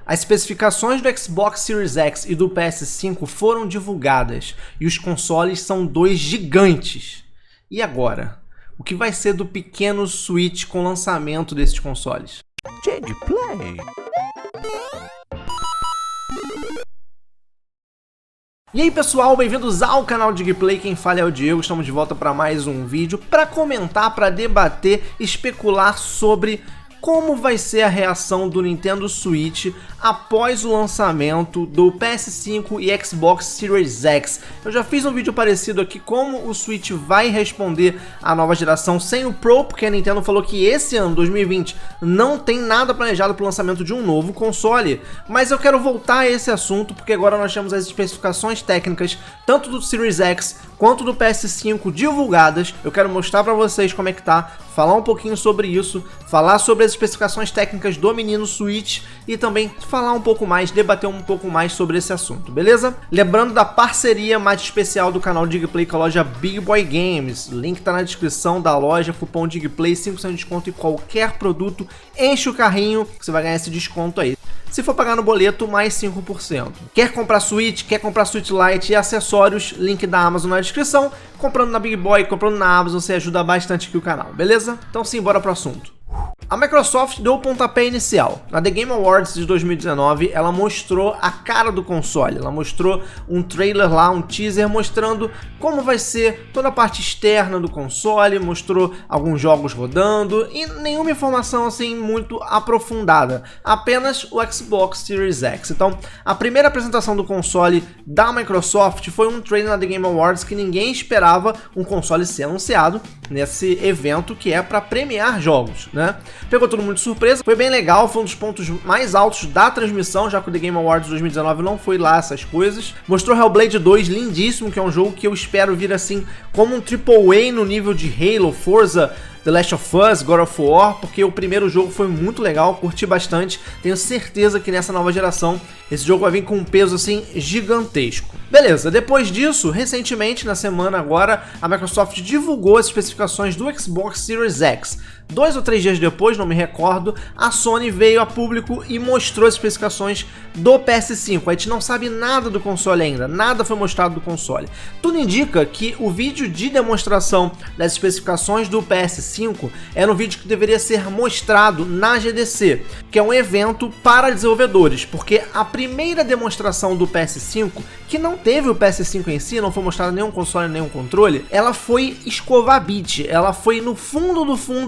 As especificações do Xbox Series X e do PS5 foram divulgadas e os consoles são dois gigantes. E agora? O que vai ser do pequeno Switch com o lançamento desses consoles? Digplay. E aí pessoal, bem-vindos ao canal Digplay, quem fala é o Diego, estamos de volta para mais um vídeo para comentar, para debater, especular sobre como vai ser a reação do Nintendo Switch após o lançamento do PS5 e Xbox Series X. Eu já fiz um vídeo parecido aqui como o Switch vai responder à nova geração sem o Pro, porque a Nintendo falou que esse ano, 2020, não tem nada planejado para o lançamento de um novo console. Mas eu quero voltar a esse assunto porque agora nós temos as especificações técnicas tanto do Series X quanto do PS5 divulgadas. Eu quero mostrar para vocês como é que tá, falar um pouquinho sobre isso, falar sobre as especificações técnicas do menino Switch e também falar um pouco mais, debater um pouco mais sobre esse assunto, beleza? Lembrando da parceria mais especial do canal Digplay com a loja Big Boy Games. O link tá na descrição da loja, cupom Digplay, 5% de desconto em qualquer produto. Enche o carrinho que você vai ganhar esse desconto aí. Se for pagar no boleto, mais 5%. Quer comprar Switch, quer comprar Switch Lite e acessórios, link da Amazon na descrição. Comprando na Big Boy, comprando na Amazon, você ajuda bastante aqui o canal, beleza? Então sim, bora pro assunto. A Microsoft deu o pontapé inicial. Na The Game Awards de 2019, ela mostrou a cara do console. Ela mostrou um trailer lá, um teaser, mostrando como vai ser toda a parte externa do console, mostrou alguns jogos rodando e nenhuma informação assim muito aprofundada. Apenas o Xbox Series X. Então, a primeira apresentação do console da Microsoft foi um trailer na The Game Awards que ninguém esperava um console ser anunciado nesse evento que é para premiar jogos, né? Pegou todo mundo de surpresa, foi bem legal, foi um dos pontos mais altos da transmissão, já que o The Game Awards 2019 não foi lá essas coisas. Mostrou Hellblade 2, lindíssimo, que é um jogo que eu espero vir assim como um AAA no nível de Halo, Forza, The Last of Us, God of War, porque o primeiro jogo foi muito legal, curti bastante. Tenho certeza que nessa nova geração esse jogo vai vir com um peso assim gigantesco. Beleza, depois disso, recentemente, na semana agora, a Microsoft divulgou as especificações do Xbox Series X. 2 ou 3 dias depois, não me recordo, a Sony veio a público e mostrou as especificações do PS5. A gente não sabe nada do console ainda, nada foi mostrado do console. Tudo indica que o vídeo de demonstração das especificações do PS5 era um vídeo que deveria ser mostrado na GDC, que é um evento para desenvolvedores, porque a primeira demonstração do PS5, que não teve o PS5 em si, não foi mostrado nenhum console, nenhum controle, ela foi escovar bit, ela foi no fundo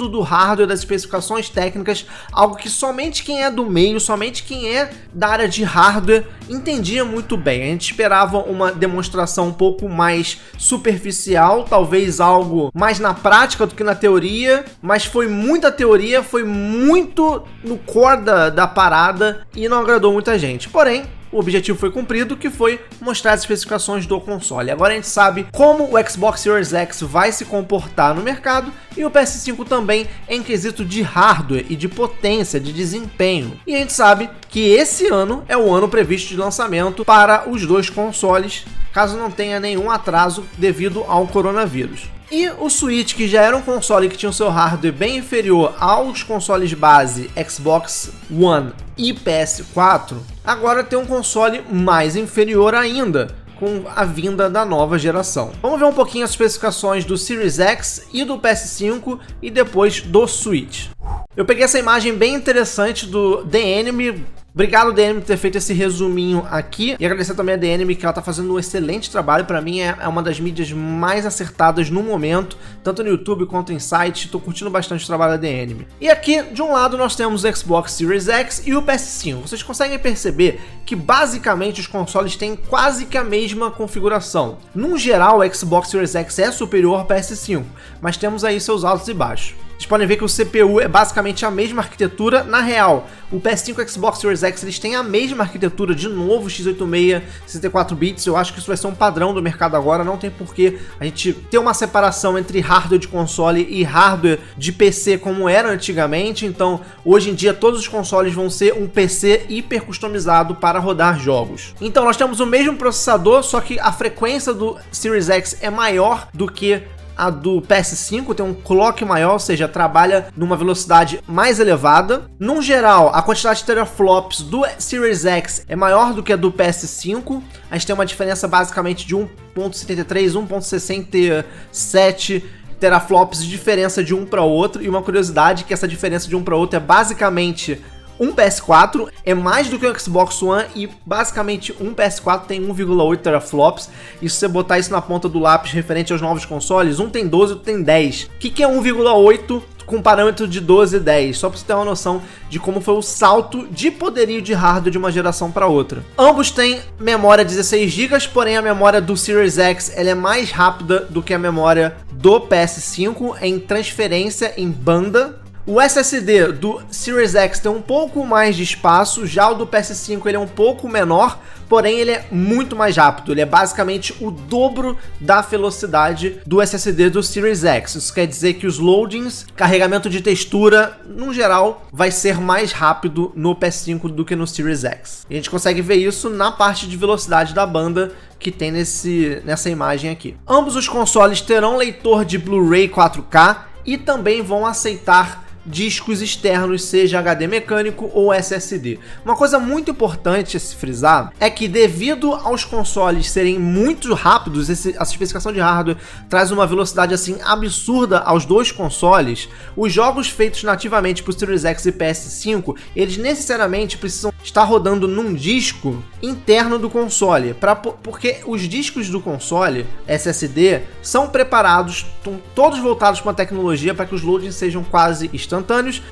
do hardware, das especificações técnicas, algo que somente quem é do meio, somente quem é da área de hardware entendia muito bem. A gente esperava uma demonstração um pouco mais superficial, talvez algo mais na prática do que na teoria, mas foi muita teoria, foi muito no core da parada e não agradou muita gente. Porém, o objetivo foi cumprido, que foi mostrar as especificações do console. Agora a gente sabe como o Xbox Series X vai se comportar no mercado e o PS5 também em quesito de hardware e de potência, de desempenho. E a gente sabe que esse ano é o ano previsto de lançamento para os dois consoles, caso não tenha nenhum atraso devido ao coronavírus. E o Switch, que já era um console que tinha o seu hardware bem inferior aos consoles base Xbox One e PS4, agora tem um console mais inferior ainda, com a vinda da nova geração. Vamos ver um pouquinho as especificações do Series X e do PS5 e depois do Switch. Eu peguei essa imagem bem interessante do The Enemy. Obrigado, The Enemy, por ter feito esse resuminho aqui. E agradecer também a The Enemy, que ela tá fazendo um excelente trabalho. Pra mim é uma das mídias mais acertadas no momento, tanto no YouTube quanto em site. Tô curtindo bastante o trabalho da The Enemy. E aqui, de um lado, nós temos o Xbox Series X e o PS5. Vocês conseguem perceber que, basicamente, os consoles têm quase que a mesma configuração. Num geral, o Xbox Series X é superior ao PS5, mas temos aí seus altos e baixos. Vocês podem ver que o CPU é basicamente a mesma arquitetura. Na real, o PS5 e o Xbox Series X eles têm a mesma arquitetura, de novo, x86, 64 bits. Eu acho que isso vai ser um padrão do mercado agora. Não tem porquê a gente ter uma separação entre hardware de console e hardware de PC como era antigamente. Então, hoje em dia, todos os consoles vão ser um PC hiper customizado para rodar jogos. Então, nós temos o mesmo processador, só que a frequência do Series X é maior do que a do PS5 tem um clock maior, ou seja, trabalha numa velocidade mais elevada. No geral, a quantidade de teraflops do Series X é maior do que a do PS5. A gente tem uma diferença basicamente de 1.73, 1.67 teraflops de diferença de um para outro. E uma curiosidade que essa diferença de um para outro é basicamente um PS4, é mais do que o Xbox One e basicamente um PS4 tem 1,8 teraflops. E se você botar isso na ponta do lápis referente aos novos consoles, um tem 12 e outro tem 10. O que é 1,8 com parâmetro de 12 e 10? Só para você ter uma noção de como foi o salto de poderio de hardware de uma geração para outra. Ambos têm memória 16 GB, porém a memória do Series X ela é mais rápida do que a memória do PS5 em transferência em banda. O SSD do Series X tem um pouco mais de espaço, já o do PS5 ele é um pouco menor, porém ele é muito mais rápido, ele é basicamente o dobro da velocidade do SSD do Series X. Isso quer dizer que os loadings, carregamento de textura, no geral, vai ser mais rápido no PS5 do que no Series X. E a gente consegue ver isso na parte de velocidade da banda que tem nessa imagem aqui. Ambos os consoles terão leitor de Blu-ray 4K e também vão aceitar discos externos, seja HD mecânico ou SSD. Uma coisa muito importante a se frisar é que devido aos consoles serem muito rápidos, essa especificação de hardware traz uma velocidade assim absurda aos dois consoles, os jogos feitos nativamente para o Series X e PS5, eles necessariamente precisam estar rodando num disco interno do console, porque os discos do console SSD são preparados, estão todos voltados para uma tecnologia para que os loadings sejam quase instantâneos,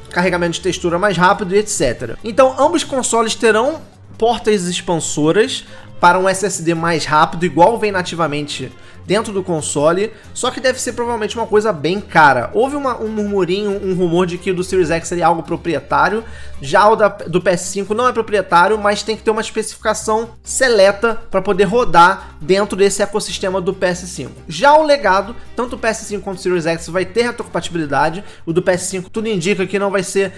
carregamento de textura mais rápido e etc. Então ambos consoles terão portas expansoras para um SSD mais rápido, igual vem nativamente dentro do console, só que deve ser provavelmente uma coisa bem cara. Houve um murmurinho, um rumor de que o do Series X seria algo proprietário, já o do PS5 não é proprietário, mas tem que ter uma especificação seleta para poder rodar dentro desse ecossistema do PS5. Já o legado, tanto o PS5 quanto o Series X vai ter retrocompatibilidade, o do PS5 tudo indica que não vai ser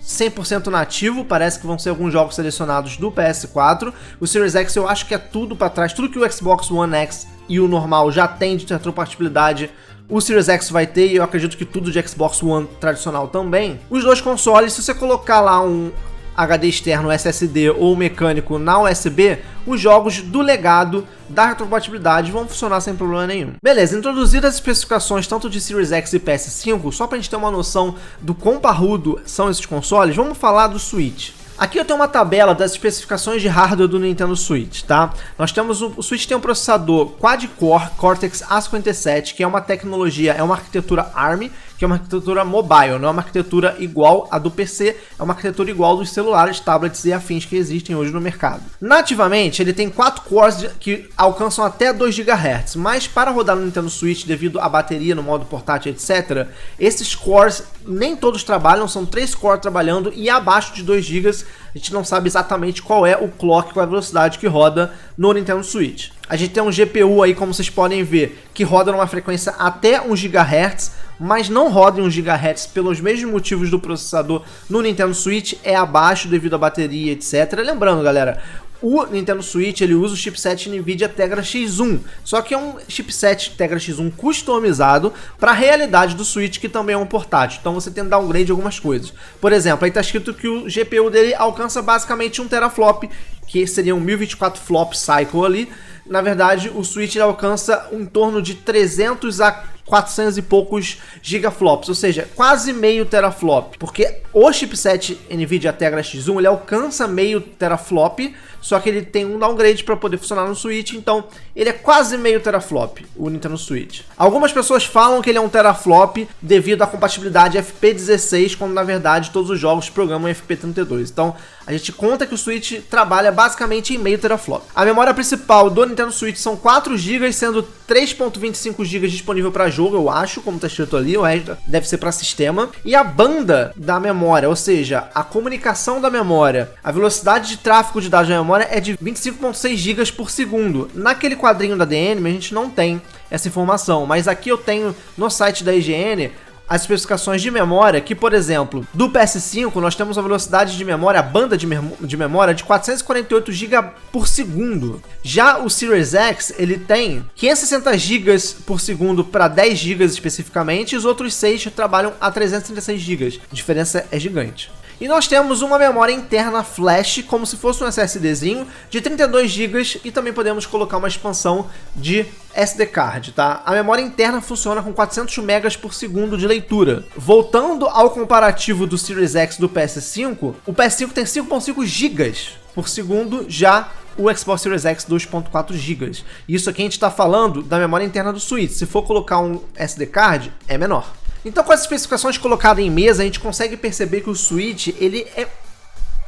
100% nativo, parece que vão ser alguns jogos selecionados do PS4. O Series X eu acho que é tudo para trás, tudo que o Xbox One X e o normal já tem de retrocompatibilidade, o Series X vai ter, e eu acredito que tudo de Xbox One tradicional também. Os dois consoles, se você colocar lá um HD externo SSD ou mecânico na USB, os jogos do legado da retrocompatibilidade vão funcionar sem problema nenhum. Beleza, introduzidas as especificações tanto de Series X e PS5, só pra gente ter uma noção do quão parrudo são esses consoles, vamos falar do Switch. Aqui eu tenho uma tabela das especificações de hardware do Nintendo Switch, tá? Nós temos o Switch tem um processador quad-core Cortex A57, que é uma tecnologia, é uma arquitetura ARM, que é uma arquitetura mobile, não é uma arquitetura igual à do PC, é uma arquitetura igual dos celulares, tablets e afins que existem hoje no mercado. Nativamente, ele tem 4 cores que alcançam até 2 GHz, mas para rodar no Nintendo Switch, devido à bateria no modo portátil, etc., esses cores nem todos trabalham, são 3 cores trabalhando e abaixo de 2 GB, a gente não sabe exatamente qual é o clock, qual é a velocidade que roda no Nintendo Switch. A gente tem um GPU aí, como vocês podem ver, que roda numa frequência até 1 GHz, mas não roda em 1 GHz pelos mesmos motivos do processador no Nintendo Switch, é abaixo devido à bateria, etc. Lembrando, galera, o Nintendo Switch ele usa o chipset NVIDIA Tegra X1, só que é um chipset Tegra X1 customizado para a realidade do Switch, que também é um portátil, então você tem que downgrade de algumas coisas. Por exemplo, aí está escrito que o GPU dele alcança basicamente 1 teraflop, que seria um 1024 flop cycle ali. Na verdade, o Switch ele alcança em torno de 300 a 400 e poucos gigaflops, ou seja, quase meio teraflop, porque o chipset NVIDIA Tegra X1 ele alcança meio teraflop, só que ele tem um downgrade para poder funcionar no Switch, então ele é quase meio teraflop, o Nintendo Switch. Algumas pessoas falam que ele é um teraflop devido à compatibilidade FP16, quando na verdade todos os jogos programam FP32, então a gente conta que o Switch trabalha basicamente em meio teraflop. A memória principal do Nintendo Switch são 4 GB, sendo 3.25 GB disponível para jogo, eu acho, como está escrito ali, o resto deve ser para sistema. E a banda da memória, ou seja, a comunicação da memória, a velocidade de tráfego de dados da memória é de 25.6 GB por segundo. Naquele quadrinho da DNM a gente não tem essa informação, mas aqui eu tenho no site da IGN as especificações de memória, que, por exemplo, do PS5 nós temos a velocidade de memória, a banda de memória de 448 GB por segundo. Já o Series X, ele tem 560 GB por segundo para 10 GB especificamente, e os outros 6 trabalham a 336 GB. A diferença é gigante. E nós temos uma memória interna flash, como se fosse um SSDzinho, de 32 GB, e também podemos colocar uma expansão de SD card, tá? A memória interna funciona com 400 MB por segundo de leitura. Voltando ao comparativo do Series X do PS5, o PS5 tem 5.5 GB por segundo, já o Xbox Series X 2.4 GB. Isso aqui a gente está falando da memória interna do Switch. Se for colocar um SD card, é menor. Então, com as especificações colocadas em mesa, a gente consegue perceber que o Switch ele é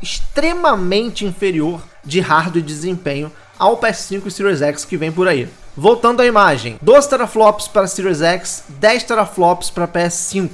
extremamente inferior de hardware e desempenho ao PS5 e Series X que vem por aí. Voltando à imagem, 12 teraflops para Series X, 10 teraflops para PS5.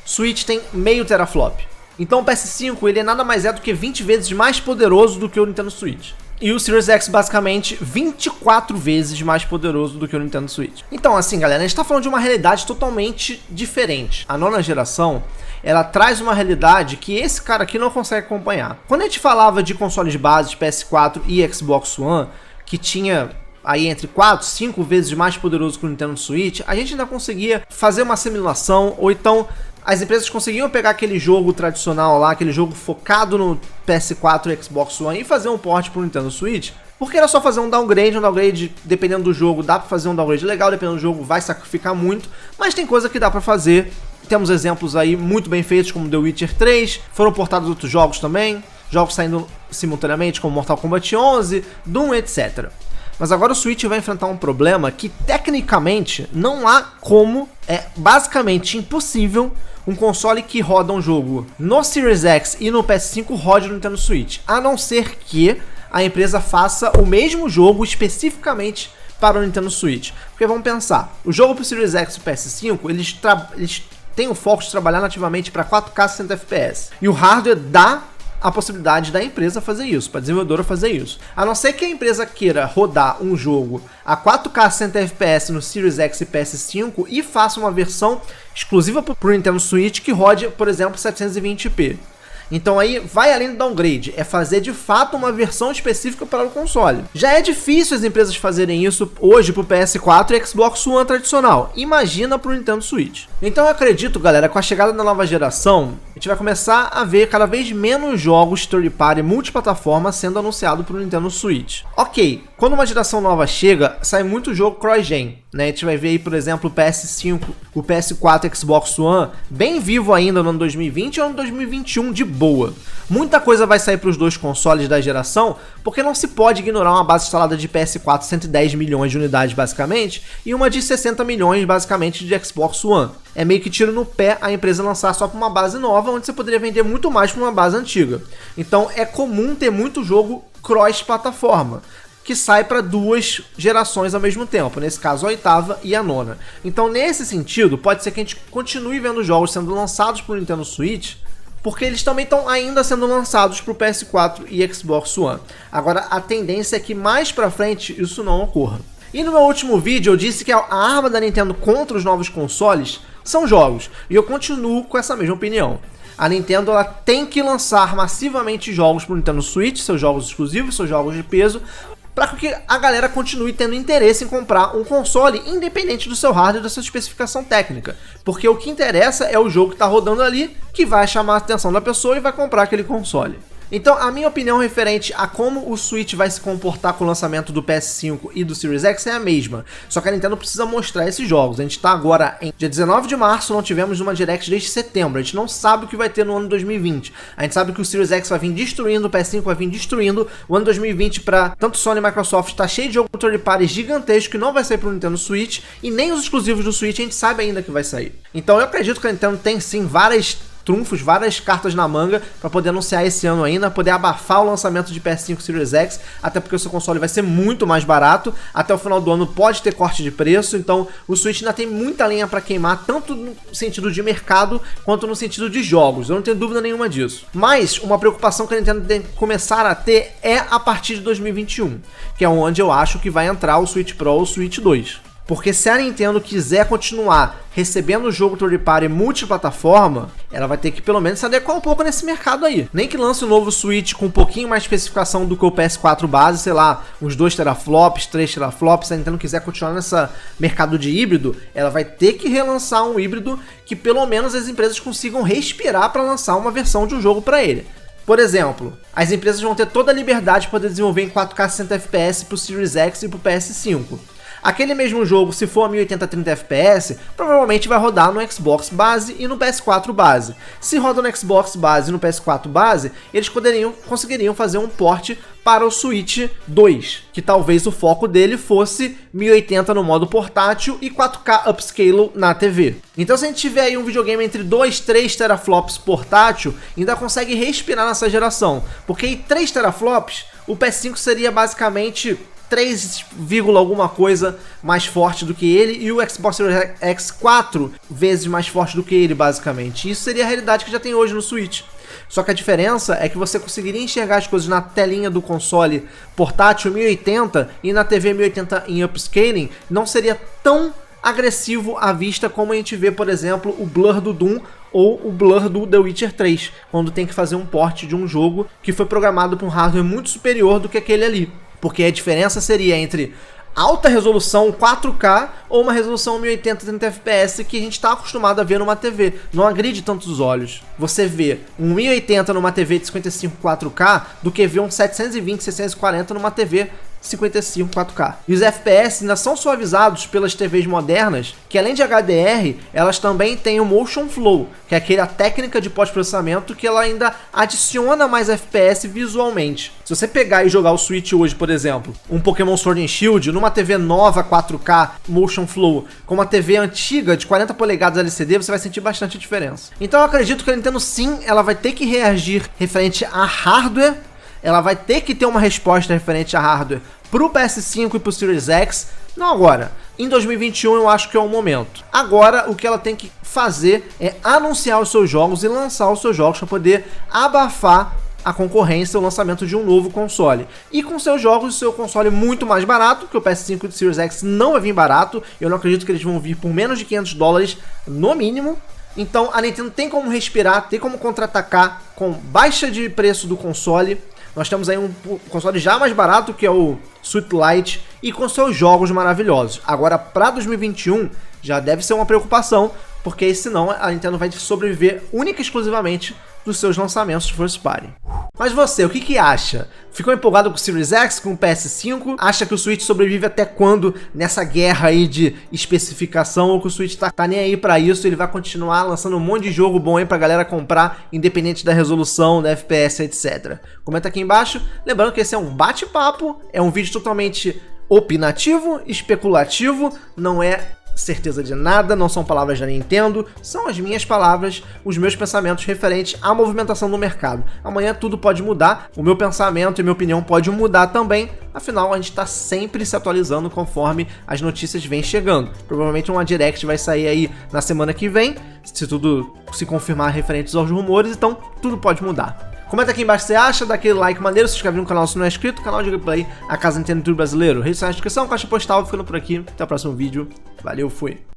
Switch tem meio teraflop. Então o PS5 ele é nada mais do que 20 vezes mais poderoso do que o Nintendo Switch. E o Series X, basicamente, 24 vezes mais poderoso do que o Nintendo Switch. Então, assim, galera, a gente tá falando de uma realidade totalmente diferente. A nona geração, ela traz uma realidade que esse cara aqui não consegue acompanhar. Quando a gente falava de consoles base, PS4 e Xbox One, que tinha aí entre 4 e 5 vezes mais poderoso que o Nintendo Switch, a gente ainda conseguia fazer uma simulação, ou então as empresas conseguiam pegar aquele jogo tradicional lá, aquele jogo focado no PS4 e Xbox One e fazer um port pro Nintendo Switch, porque era só fazer um downgrade, dependendo do jogo, dá pra fazer um downgrade legal, dependendo do jogo vai sacrificar muito, mas tem coisa que dá pra fazer. Temos exemplos aí muito bem feitos, como The Witcher 3, foram portados outros jogos também, jogos saindo simultaneamente, como Mortal Kombat 11, Doom, etc. Mas agora o Switch vai enfrentar um problema que, tecnicamente, não há como, é basicamente impossível um console que roda um jogo no Series X e no PS5 rode no Nintendo Switch, a não ser que a empresa faça o mesmo jogo especificamente para o Nintendo Switch. Porque vamos pensar, o jogo para o Series X e o PS5, eles têm o foco de trabalhar nativamente para 4K 60 FPS, e o hardware dá a possibilidade da empresa fazer isso, para a desenvolvedora fazer isso. A não ser que a empresa queira rodar um jogo a 4K 60 FPS no Series X e PS5 e faça uma versão exclusiva para o Nintendo Switch que rode, por exemplo, 720p. Então aí vai além do downgrade, é fazer de fato uma versão específica para o console. Já é difícil as empresas fazerem isso hoje para o PS4 e Xbox One tradicional, imagina para o Nintendo Switch. Então eu acredito, galera, com a chegada da nova geração, a gente vai começar a ver cada vez menos jogos third party multiplataforma sendo anunciado para o Nintendo Switch. Ok, quando uma geração nova chega, sai muito jogo cross-gen, né? A gente vai ver aí, por exemplo, o PS5, o PS4 e Xbox One bem vivo ainda no ano 2020 ou no ano 2021 de boa. Muita coisa vai sair para os dois consoles da geração, porque não se pode ignorar uma base instalada de PS4 110 milhões de unidades basicamente, e uma de 60 milhões basicamente de Xbox One. É meio que tiro no pé a empresa lançar só para uma base nova, onde você poderia vender muito mais para uma base antiga. Então é comum ter muito jogo cross-plataforma, que sai para duas gerações ao mesmo tempo, nesse caso a oitava e a nona. Então nesse sentido, pode ser que a gente continue vendo jogos sendo lançados para o Nintendo Switch, porque eles também estão ainda sendo lançados para o PS4 e Xbox One. Agora a tendência é que mais para frente isso não ocorra. E no meu último vídeo eu disse que a arma da Nintendo contra os novos consoles são jogos, e eu continuo com essa mesma opinião. A Nintendo ela tem que lançar massivamente jogos para o Nintendo Switch, seus jogos exclusivos, seus jogos de peso, para que a galera continue tendo interesse em comprar um console independente do seu hardware e da sua especificação técnica. Porque o que interessa é o jogo que está rodando ali, que vai chamar a atenção da pessoa e vai comprar aquele console. Então, a minha opinião referente a como o Switch vai se comportar com o lançamento do PS5 e do Series X é a mesma. Só que a Nintendo precisa mostrar esses jogos. A gente está agora em dia 19 de março, não tivemos uma Direct desde setembro. A gente não sabe o que vai ter no ano 2020. A gente sabe que o Series X vai vir destruindo, o PS5 vai vir destruindo. O ano 2020 para tanto Sony e Microsoft está cheio de jogo third party gigantesco que não vai sair para o Nintendo Switch. E nem os exclusivos do Switch a gente sabe ainda que vai sair. Então eu acredito que a Nintendo tem sim várias trunfos, várias cartas na manga para poder anunciar esse ano ainda, poder abafar o lançamento de PS5 Series X, até porque o seu console vai ser muito mais barato, até o final do ano pode ter corte de preço, então o Switch ainda tem muita lenha para queimar, tanto no sentido de mercado, quanto no sentido de jogos, eu não tenho dúvida nenhuma disso. Mas uma preocupação que a Nintendo tem que começar a ter é a partir de 2021, que é onde eu acho que vai entrar o Switch Pro ou o Switch 2. Porque se a Nintendo quiser continuar recebendo o jogo third party multiplataforma, ela vai ter que pelo menos se adequar um pouco nesse mercado aí. Nem que lance um novo Switch com um pouquinho mais de especificação do que o PS4 base, sei lá, uns 2 teraflops, 3 teraflops, se a Nintendo quiser continuar nesse mercado de híbrido, ela vai ter que relançar um híbrido que pelo menos as empresas consigam respirar para lançar uma versão de um jogo para ele. Por exemplo, as empresas vão ter toda a liberdade de poder desenvolver em 4K 60 FPS para o Series X e para o PS5. Aquele mesmo jogo, se for a 1080 30 FPS, provavelmente vai rodar no Xbox base e no PS4 base. Se roda no Xbox base e no PS4 base, eles conseguiriam fazer um port para o Switch 2, que talvez o foco dele fosse 1080 no modo portátil e 4K upscale na TV. Então se a gente tiver aí um videogame entre 2 e 3 teraflops portátil, ainda consegue respirar nessa geração, porque em 3 teraflops, o PS5 seria basicamente 3, alguma coisa mais forte do que ele, e o Xbox Series X 4 vezes mais forte do que ele, basicamente. Isso seria a realidade que já tem hoje no Switch. Só que a diferença é que você conseguiria enxergar as coisas na telinha do console portátil 1080 e na TV 1080 em upscaling, não seria tão agressivo à vista como a gente vê, por exemplo, o blur do Doom ou o blur do The Witcher 3, quando tem que fazer um port de um jogo que foi programado para um hardware muito superior do que aquele ali. Porque a diferença seria entre alta resolução 4K ou uma resolução 1080 30 FPS que a gente está acostumado a ver numa TV. Não agride tantos olhos. Você vê um 1080 numa TV de 55 4K do que ver um 720 640 numa TV 55 4K. E os FPS ainda são suavizados pelas TVs modernas, que além de HDR, elas também têm o Motion Flow, que é aquela técnica de pós-processamento que ela ainda adiciona mais FPS visualmente. Se você pegar e jogar o Switch hoje, por exemplo, um Pokémon Sword and Shield, numa TV nova 4K Motion Flow, com uma TV antiga de 40 polegadas LCD, você vai sentir bastante diferença. Então eu acredito que a Nintendo sim, ela vai ter que reagir referente a hardware. Ela vai ter que ter uma resposta referente a hardware pro PS5 e pro Series X. Não agora. Em 2021 eu acho que é o momento. Agora o que ela tem que fazer é anunciar os seus jogos e lançar os seus jogos para poder abafar a concorrência, o lançamento de um novo console. E com seus jogos, o seu console muito mais barato, que o PS5 e o Series X não vai vir barato. Eu não acredito que eles vão vir por menos de $500 no mínimo. Então a Nintendo tem como respirar, tem como contra-atacar com baixa de preço do console. Nós temos aí um console já mais barato, que é o Switch Lite, e com seus jogos maravilhosos. Agora, para 2021, já deve ser uma preocupação, porque senão a Nintendo vai sobreviver única e exclusivamente dos seus lançamentos de first party. Mas você, o que acha? Ficou empolgado com o Series X, com o PS5? Acha que o Switch sobrevive até quando nessa guerra aí de especificação, ou que o Switch tá nem aí pra isso, ele vai continuar lançando um monte de jogo bom aí pra galera comprar, independente da resolução, da FPS, etc. Comenta aqui embaixo. Lembrando que esse é um bate-papo, é um vídeo totalmente opinativo, especulativo, não é certeza de nada, não são palavras da Nintendo, são as minhas palavras, os meus pensamentos referentes à movimentação do mercado. Amanhã tudo pode mudar, o meu pensamento e minha opinião pode mudar também, afinal a gente está sempre se atualizando conforme as notícias vêm chegando. Provavelmente uma Direct vai sair aí na semana que vem, se tudo se confirmar referentes aos rumores, então tudo pode mudar. Comenta aqui embaixo o que você acha, dá aquele like maneiro, se inscreve no canal se não é inscrito, canal de gameplay, a casa Nintendo Tour brasileiro, rede na descrição, caixa postal, ficando por aqui, até o próximo vídeo, valeu, fui!